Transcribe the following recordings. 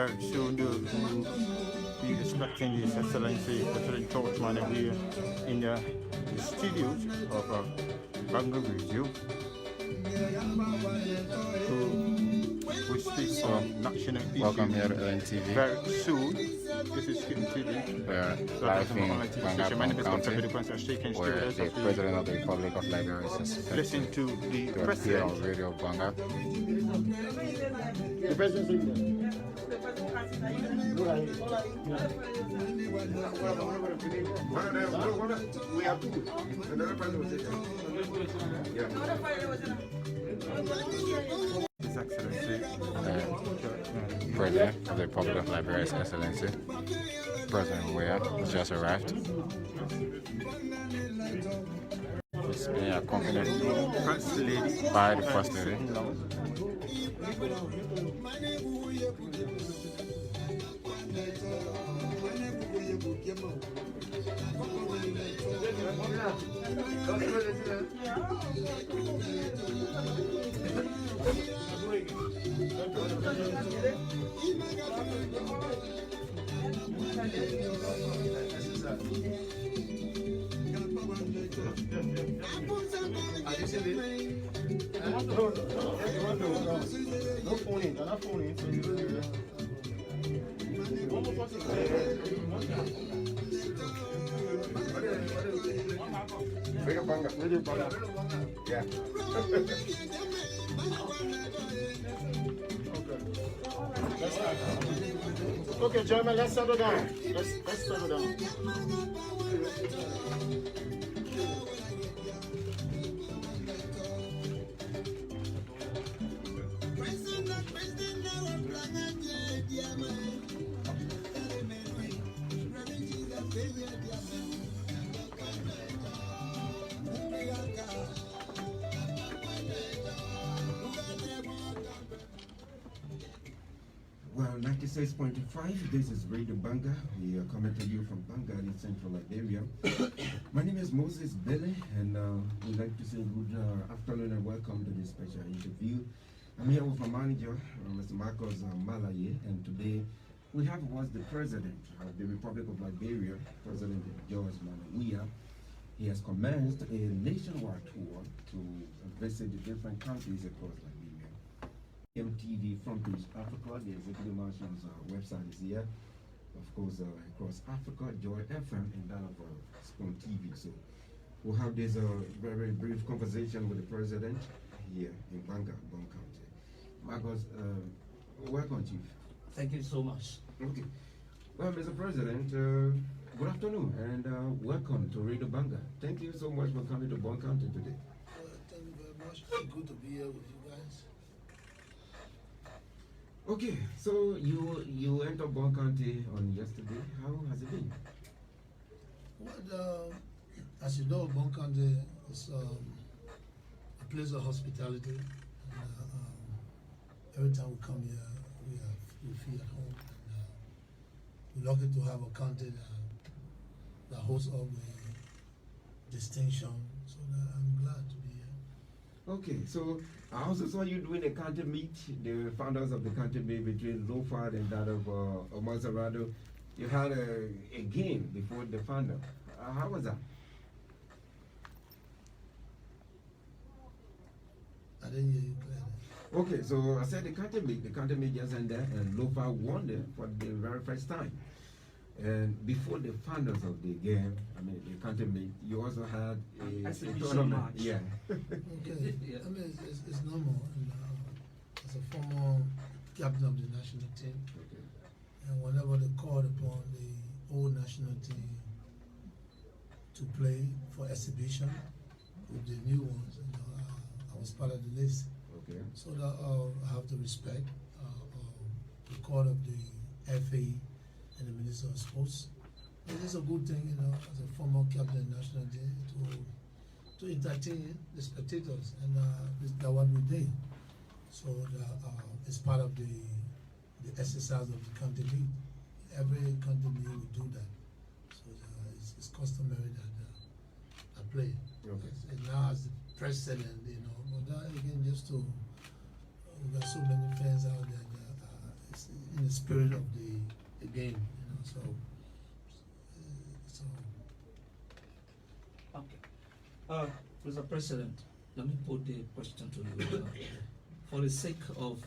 very soon we'll be expecting His Excellency President Torchman and we are in the studios of Gbarnga Radio we speak on national issues. Welcome here to LNTV. Very soon. This is Hidden TV. We're live in Weah, Bong County, where the President of the Republic of Liberia is listen to the appear President on Radio Gbarnga. The President. We have two. Another President. His Excellency. President of the Republic of Liberia, His Excellency President Weah has just arrived. He's being accompanied by the First Lady. No phone so you don't do that. Radio Gbarnga. Yeah. Okay, gentlemen, let's settle down. Let's settle down. Well, 96.5, this is Radio Gbarnga. We are coming to you from Bong County, Central Liberia. My name is Moses Billy, and we'd like to say good afternoon and welcome to this special interview. I'm here with my manager, Mr. Marcos Malaye, and today we have was the President of the Republic of Liberia, President George Weah. He has commenced a nationwide tour to visit the different countries across Liberia. MTV Front Page Africa, the Executive Marshal's website is here. Of course, across Africa, Joy FM, and that of Spoon TV. So we'll have this very brief conversation with the President here in Bong County. Marcos, welcome, Chief. Thank you so much. Okay. Well, Mr. President, good afternoon and welcome to Radio Gbarnga. Thank you so much for coming to Bong County today. Thank you very much. It's good to be here with you guys. Okay, so you entered Bong County on yesterday. How has it been? Well, as you know, Bong County is a place of hospitality. Every time we come here, we feel at home. And, we're lucky to have a county that hosts all the distinction. So I'm glad to be here. Okay, so I also saw you doing a county meet, the founders of the county meet between Lofard and that of Maserado. You had a game before the founder. How was that? I didn't hear you clearly. Okay, so I said the county meet just ended and Lofard won it for the very first time. And before the founders of the game, I mean the county meet, you also had a tournament. Match. Yeah. Okay, yeah. I mean it's normal. And, as a former captain of the national team, Okay. and whenever they called upon the old national team to play for exhibition with the new ones, I was part of the list. Okay. So that I have to respect the call of the FA and the Minister of Sports. And it's a good thing, as a former captain of the national team to entertain the spectators, and that's what we did. So it's part of the exercise of the county league. Every county league will do that. So it's customary that I play. Okay. And now as the president, but that again just to we got so many fans out there that it's the spirit of the game, you know. So okay. Mr. President, let me put the question to you. For the sake of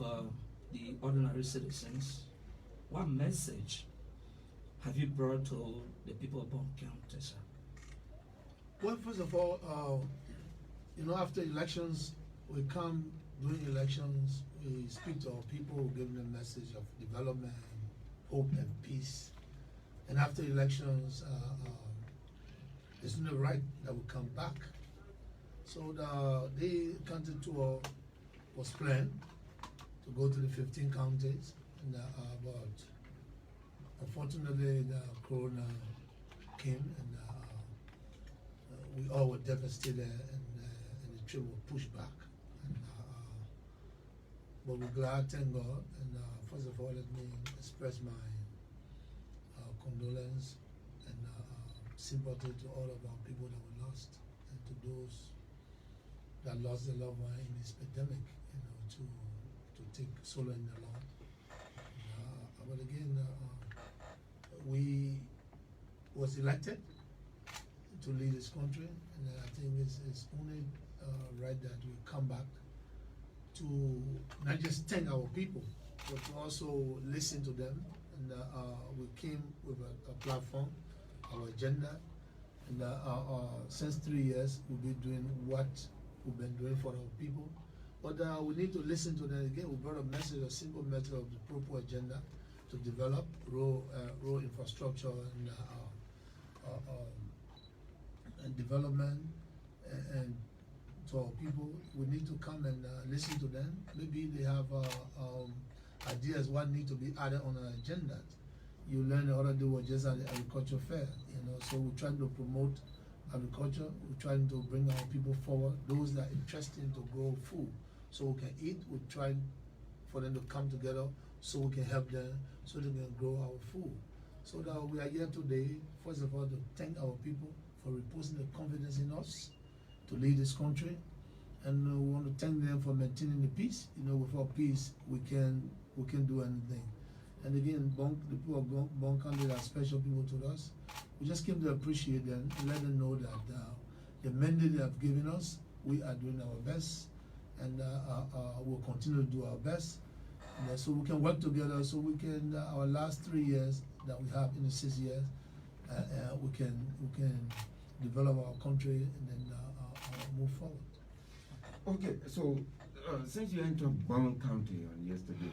the ordinary citizens, what message have you brought to the people of Bong County, sir? Well, first of all, you know, after elections, we come during elections, we speak to our people, give them a message of development, hope, and peace. And after elections, it's only right that we come back. So the county tour was planned to go to the 15 counties, and but unfortunately the corona came, and we all were devastated, and the trip was pushed back. And, but we're glad, thank God. And first of all, let me express my condolence and sympathy to all of our people that were lost, and to those that lost their loved one in this pandemic, you know, to take solo in the Lord. But again, we was elected to lead this country, and I think it's only right that we come back to not just thank our people, but to also listen to them. And we came with a platform, our agenda, and since 3 years we've been doing what we've been doing for our people. But we need to listen to them again. We brought a message, a simple message of the proper agenda to develop road infrastructure and development, and to our people. We need to come and listen to them. Maybe they have ideas what need to be added on an agenda. You learned the other day was just at the agriculture fair, you know. So we're trying to promote agriculture. We're trying to bring our people forward. Those that are interested to grow food, so we can eat. We're trying for them to come together so we can help them, so they can grow our food. So that we are here today, first of all, to thank our people for reposing the confidence in us to lead this country, and we want to thank them for maintaining the peace. You know, without peace, we can do anything. And again, the people of Bong County are special people to us. We just came to appreciate them and let them know that the mandate they have given us, we are doing our best, and we'll continue to do our best, so we can work together, so we can, our last 3 years that we have in the 6 years, we can develop our country and then move forward. Okay, so since you entered Bong County on yesterday,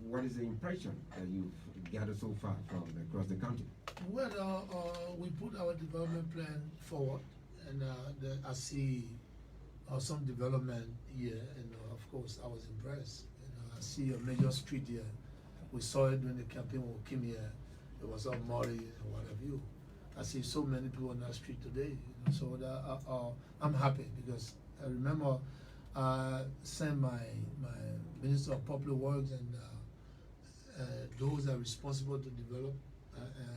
what is the impression that you've gathered so far from across the county? Well, we put our development plan forward, and I see some development here, and of course I was impressed. I see a major street here. We saw it during the campaign when we came here. It was all muddy and what have you. I see so many people on that street today, you know, so that, I'm happy, because I remember I sent my Minister of Public Works and those that are responsible to develop,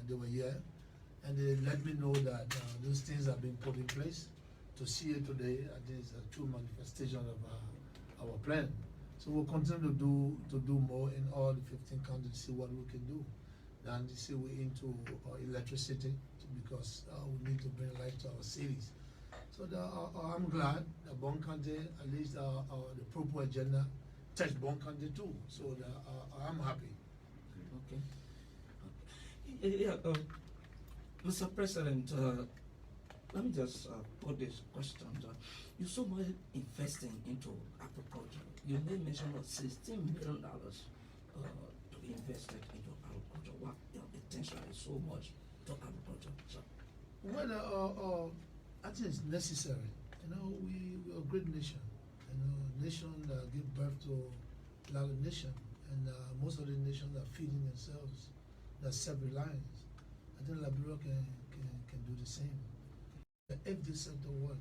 they were here, and they let me know that those things have been put in place. To see it today, I think it's a true manifestation of our plan. So we'll continue to do more in all the 15 counties to see what we can do. And to see we're into electricity, because we need to bring light to our cities. So I'm glad that Bong County, at least the proper agenda, touched Bong County too. So I'm happy. Okay. Yeah, Mr. President, let me just put this question. You so much investing into agriculture. You made mention of $16 million to be invested into agriculture. What attention is so much to agriculture, sir? Well, I think it's necessary. You know, we're a great nation. You know, a nation that give birth to a lot of nations, and most of the nations are feeding themselves. They're self-reliant. I think Liberia can do the same. If this sector work,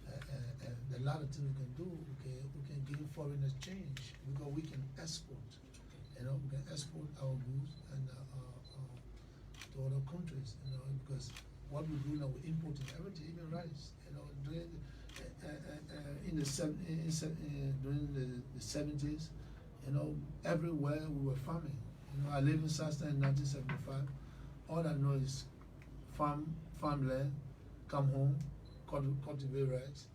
a lot of things we can do. We can gain foreign exchange, because we can export. You know, we can export our goods and to other countries. You know, because what we do now, we're importing everything, even rice. You know, during during the 70s, you know, everywhere we were farming. You know, I live in Saston in 1975. All I know is farmland, come home, cultivate rice,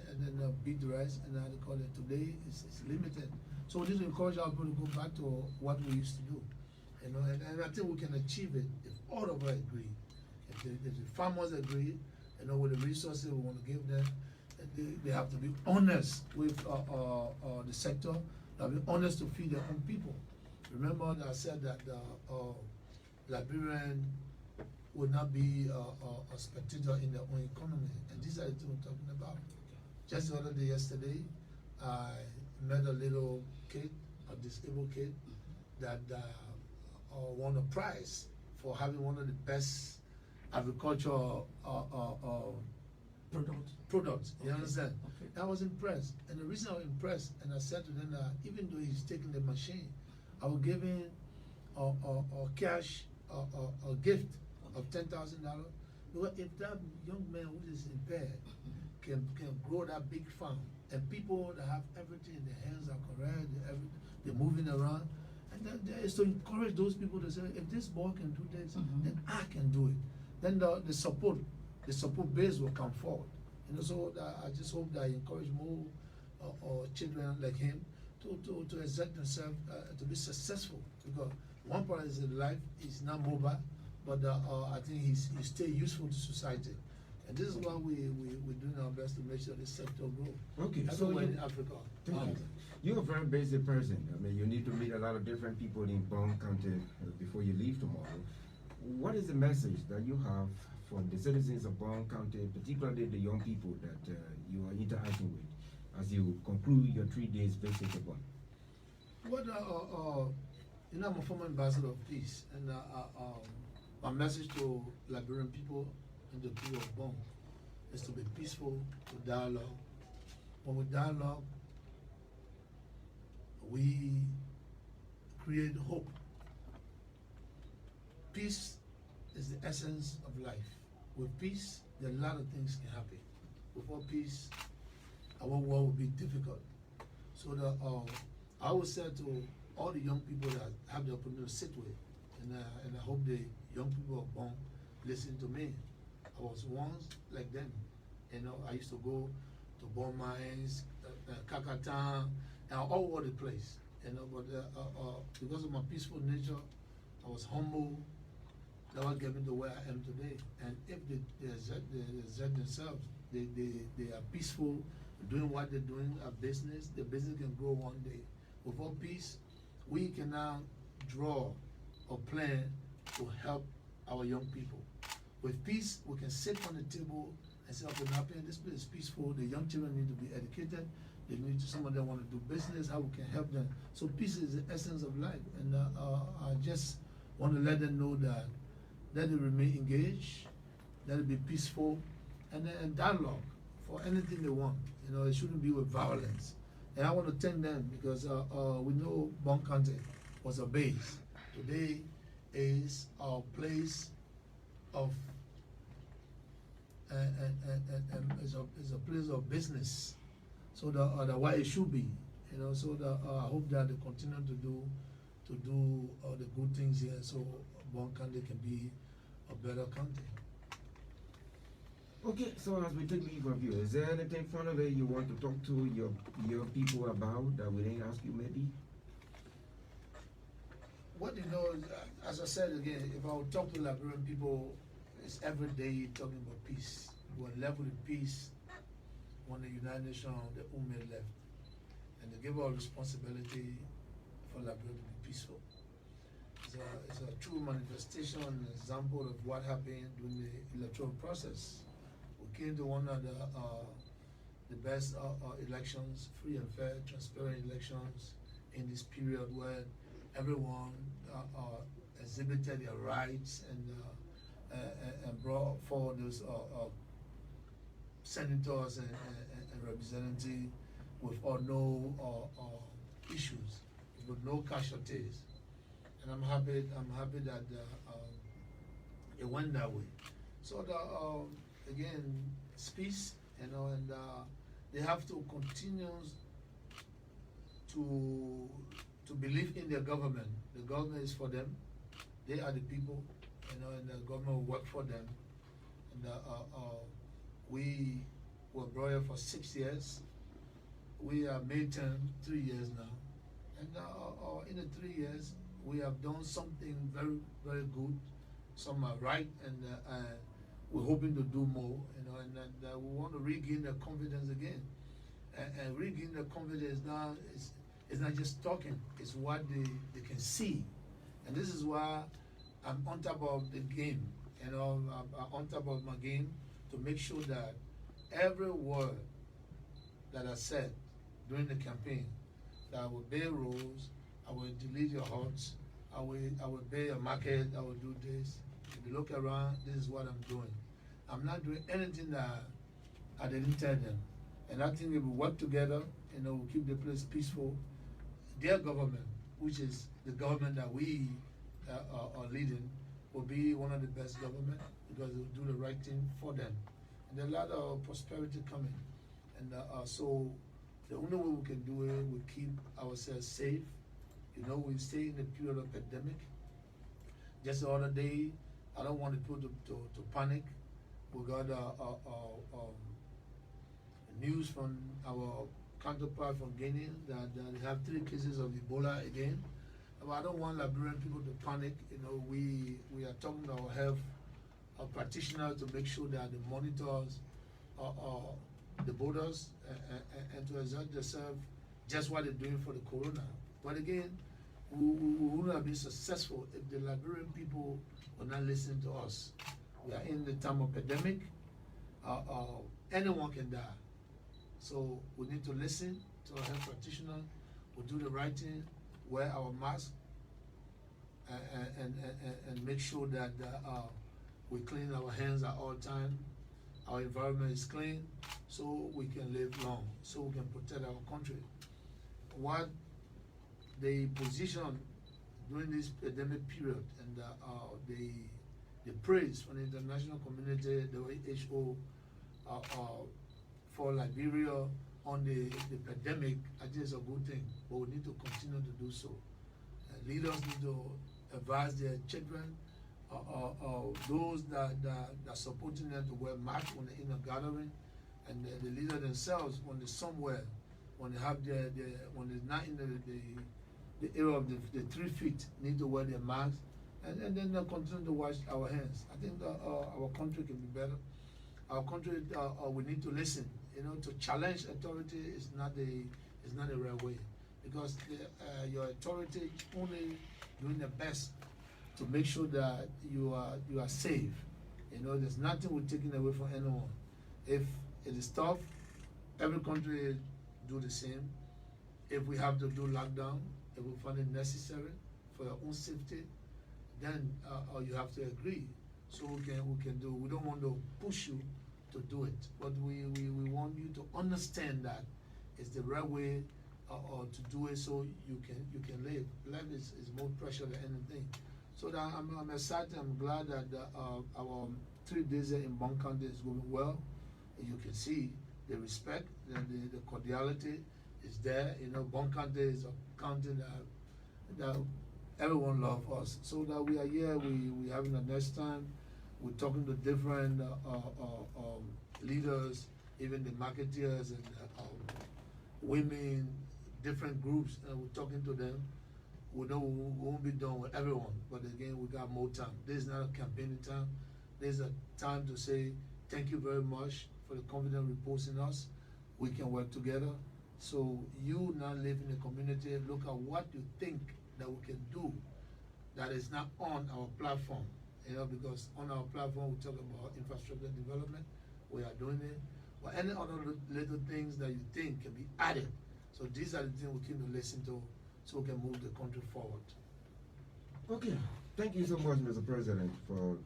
and then beat the rice, and how they call it. Today it's limited. So we need to encourage our people to go back to what we used to do. You know, and I think we can achieve it if all of us agree. If the farmers agree, you know, with the resources we want to give them, they have to be honest with the sector. They have to be honest to feed their own people. Remember that I said that Liberian would not be a spectator in their own economy, and these are the things we're talking about. Just the other day, yesterday, I met a little kid, a disabled kid, that won a prize for having one of the best agricultural products. You understand? Okay. I was impressed, and the reason I was impressed, and I said to them that even though he's taking the machine, I will give him a cash, a gift of $10,000. Because if that young man who is impaired can grow that big farm, and people that have everything, their hands are correct, they're moving around, and then there is to encourage those people to say, if this boy can do this, then I can do it. Then the support base will come forward. You know, so I just hope that I encourage more children like him to exert themselves to be successful. Because one part is in life is not mobile, but I think he stay useful to society. And this is why we're doing our best to make sure this sector grow. Okay, Everywhere in Africa. Thank you. You're a very busy person. I mean, you need to meet a lot of different people in Bong County before you leave tomorrow. What is the message that you have for the citizens of Bong County, particularly the young people that you are interacting with, as you conclude your 3 days visit to Bong? What you know, I'm a former ambassador of peace, and my message to Liberian people and the people of Bong is to be peaceful, to dialogue. When we dialogue, we create hope. Peace is the essence of life. With peace, there are a lot of things can happen. Without peace, our world will be difficult. So I always say to all the young people that have the opportunity to sit with, and I hope the young people of Bong listen to me. I was once like them. You know, I used to go to Bong Mines, Kakatan, and all over the place. You know, but because of my peaceful nature, I was humble. That was getting to where I am today. And if they exert themselves, they are peaceful, doing what they're doing, a business, the business can grow one day. Without peace, we can now draw a plan to help our young people. With peace, we can sit on the table and say, okay, now this place is peaceful, the young children need to be educated, they need to, some of them want to do business, how we can help them. So peace is the essence of life. And I just want to let them know that let it remain engaged, let it be peaceful, and dialogue for anything they want. You know, it shouldn't be with violence. And I want to thank them because we know Bong County was a base. Today is a place of is a place of business. So the why it should be. You know, so I hope that they continue to do all the good things here, so Bong County can be a better country. Okay, so as we take leave of you, is there anything finally you want to talk to your people about that we didn't ask you maybe? What you know, as I said again, if I would talk to Liberian people, it's every day talking about peace. We're level with peace when the United Nations, the UME left. And they give our responsibility for Liberia to be peaceful. It's a true manifestation, an example of what happened during the electoral process. We came to one of the best elections, free and fair, transparent elections in this period where everyone exhibited their rights and brought forward those senators and representatives with no issues, with no casualties. And I'm happy that it went that way. So again, it's peace, you know, and they have to continue to to believe in their government. The government is for them. They are the people, you know, and the government will work for them. And we were brought here for 6 years. We are May 10, 3 years now. And in the 3 years, we have done something very, very good. Some are right, and we're hoping to do more, you know, and we want to regain their confidence again. And regain their confidence now is not just talking, it's what they can see. And this is why I'm on top of the game, you know, I'm on top of my game to make sure that every word that I said during the campaign, that I will bear roads, I will delete your huts, I will bear your market, I will do this. If you look around, this is what I'm doing. I'm not doing anything that I didn't tell them. And I think if we work together, you know, we'll keep the place peaceful. Their government, which is the government that we are leading, will be one of the best government because it will do the right thing for them. And there's a lot of prosperity coming. And so the only way we can do it, we keep ourselves safe. You know, we stay in the period of pandemic. Just the other day, I don't want people to panic. We got news from our counterpart from Guinea that they have 3 cases of Ebola again. But I don't want Liberian people to panic. You know, we are talking to our health practitioners to make sure that the monitors the borders and to exert themselves just what they're doing for the corona. But again, we wouldn't have been successful if the Liberian people were not listening to us. We are in the time of pandemic. Anyone can die. So we need to listen to our health practitioner. We'll do the right thing, wear our mask, and make sure that we clean our hands at all times. Our environment is clean, so we can live long, so we can protect our country. What the position during this pandemic period and the praise from the international community, the WHO, for Liberia on the pandemic, I think it's a good thing, but we need to continue to do so. Leaders need to advise their children, those that are supporting them to wear masks when they're in a gathering, and the leader themselves when they're somewhere, when they have when they're not in the area of the 3 feet, need to wear their masks, and then they'll continue to wash our hands. I think our country can be better. Our country, we need to listen. You know, to challenge authority is not the right way, because your authority only doing the best to make sure that you are safe. You know, there's nothing we're taking away from anyone. If it is tough, every country do the same. If we have to do lockdown, if we find it necessary for your own safety, then you have to agree. So we can do. We don't want to push you to do it, but we want you to understand that it's the right way to do it, so you can live. Life is more precious than anything. So that I'm excited. I'm glad that our 3 days in Bong County is going well. You can see the respect and the cordiality is there. You know, Bong County is a county that everyone loves us. So that we are here, we having a nice time. We're talking to different leaders, even the marketeers and women, different groups, and we're talking to them. We know we won't be done with everyone, but again, we got more time. This is not a campaigning time. This is a time to say thank you very much for the confidence reposing us. We can work together. So you now live in the community, look at what you think that we can do that is not on our platform. You know, because on our platform we talk about infrastructure development, we are doing it. But any other little things that you think can be added. So these are the things we keep to listen to, so we can move the country forward. Okay, thank you so much, Mr. President, for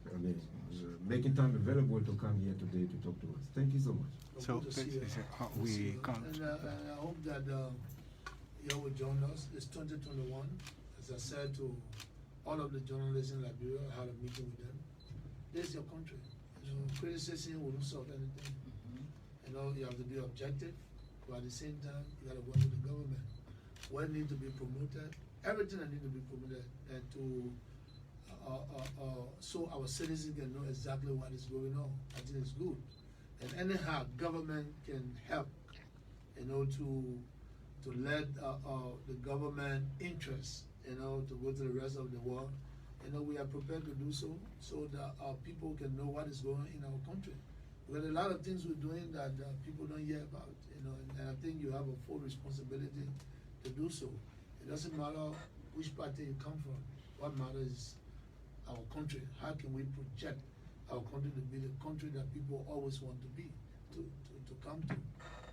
making time available to come here today to talk to us. Thank you so much. So we can't. And I hope that you will join us. It's 2021. As I said to all of the journalists in Liberia, I had a meeting with them. This is your country. You know, criticism will not solve anything. You know, you have to be objective, but at the same time, you got to work with the government. What needs to be promoted, everything that need to be promoted and to so our citizens can know exactly what is going on. I think it's good. And anyhow, government can help, you know, to let the government interest, you know, to go to the rest of the world. You know, we are prepared to do so that our people can know what is going on in our country. Because a lot of things we're doing that people don't hear about, you know, and I think you have a full responsibility to do so. It doesn't matter which party you come from. What matters is our country. How can we project our country to be the country that people always want to be, to come to?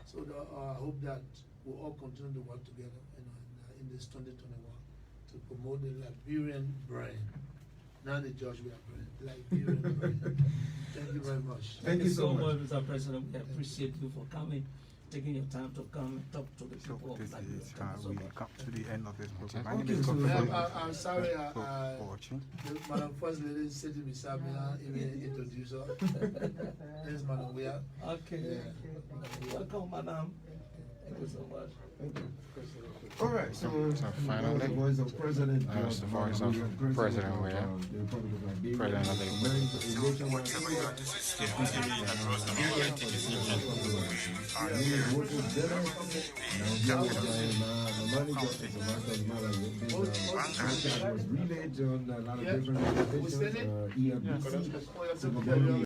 So I hope that we'll all continue to work together, you know, in this 2021 to promote the Liberian brand, not the Joshua brand, Liberian brand. Thank you very much. Thank you so much, Mr. President. We appreciate you for coming, taking your time to come and talk to the people. This is how we come to the end of this program. My Okay, name is so Kofi. I'm sorry, for watching. Madam First Lady sitting beside me, even introduce her. This is Madam Weah. Okay. Yeah. Welcome, madam. Thank you so much. All right, so finally, the voice of President the voice of President Weah, President of the was relayed on a lot of different organizations, ERBC,